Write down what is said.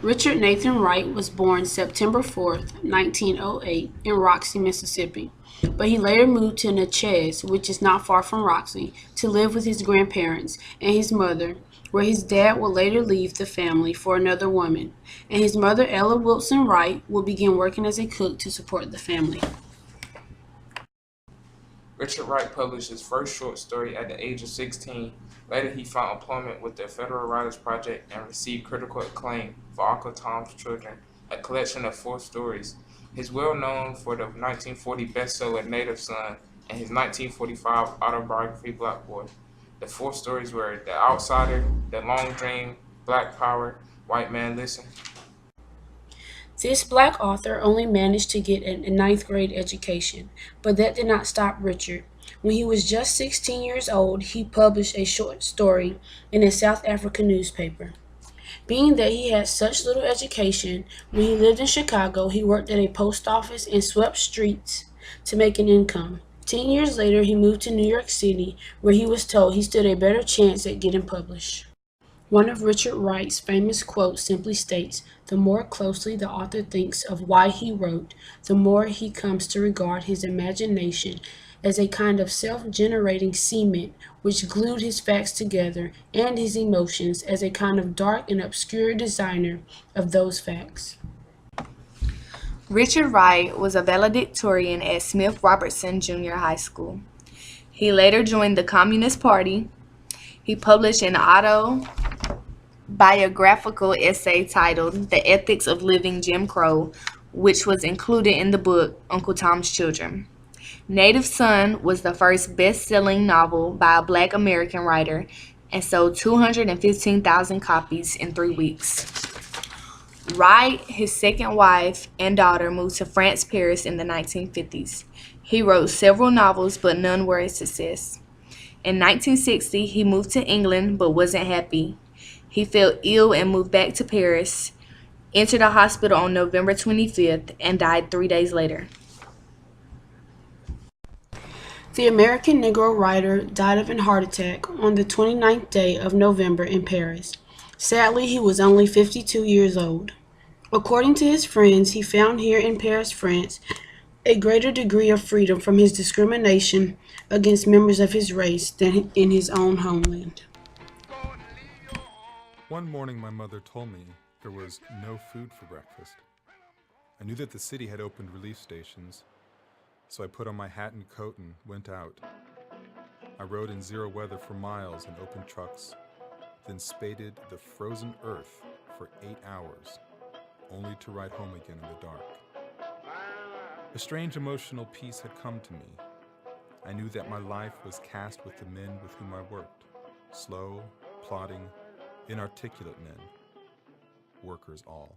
Richard Nathan Wright was born September 4th, 1908, in Roxy, Mississippi, but he later moved to Natchez, which is not far from Roxy, to live with his grandparents and his mother, where his dad would later leave the family for another woman, and his mother, Ella Wilson Wright, would begin working as a cook to support the family. Richard Wright published his first short story at the age of 16. Later, he found employment with the Federal Writers Project and received critical acclaim for Uncle Tom's Children, a collection of 4 stories. He is well known for the 1940 bestseller Native Son and his 1945 autobiography Black Boy. The 4 stories were The Outsider, The Long Dream, Black Power, White Man Listen. This black author only managed to get a ninth grade education, but that did not stop Richard. When he was just 16 years old, he published a short story in a South African newspaper. Being that he had such little education, when he lived in Chicago, he worked at a post office and swept streets to make an income. 10 years later, he moved to New York City, where he was told he stood a better chance at getting published. One of Richard Wright's famous quotes simply states, "The more closely the author thinks of why he wrote, the more he comes to regard his imagination as a kind of self-generating cement which glued his facts together, and his emotions as a kind of dark and obscure designer of those facts." Richard Wright was a valedictorian at Smith Robertson Junior High School. He later joined the Communist Party. He published an autobiographical essay titled The Ethics of Living Jim Crow, which was included in the book Uncle Tom's Children. Native Son was the first best-selling novel by a Black American writer and sold 215,000 copies in 3 weeks. Wright, his second wife, and daughter moved to France, Paris in the 1950s. He wrote several novels, but none were a success. In 1960, he moved to England but wasn't happy. He fell ill and moved back to Paris, entered a hospital on November 25th, and died 3 days later. The American Negro writer died of a heart attack on the 29th day of November in Paris. Sadly, he was only 52 years old. According to his friends, he found here in Paris, France, a greater degree of freedom from his discrimination against members of his race than in his own homeland. One morning my mother told me there was no food for breakfast. I knew that the city had opened relief stations, so I put on my hat and coat and went out. I rode in zero weather for miles in open trucks, then spaded the frozen earth for 8 hours, only to ride home again in the dark. A strange emotional peace had come to me. I knew that my life was cast with the men with whom I worked, slow, plodding, inarticulate men, workers all.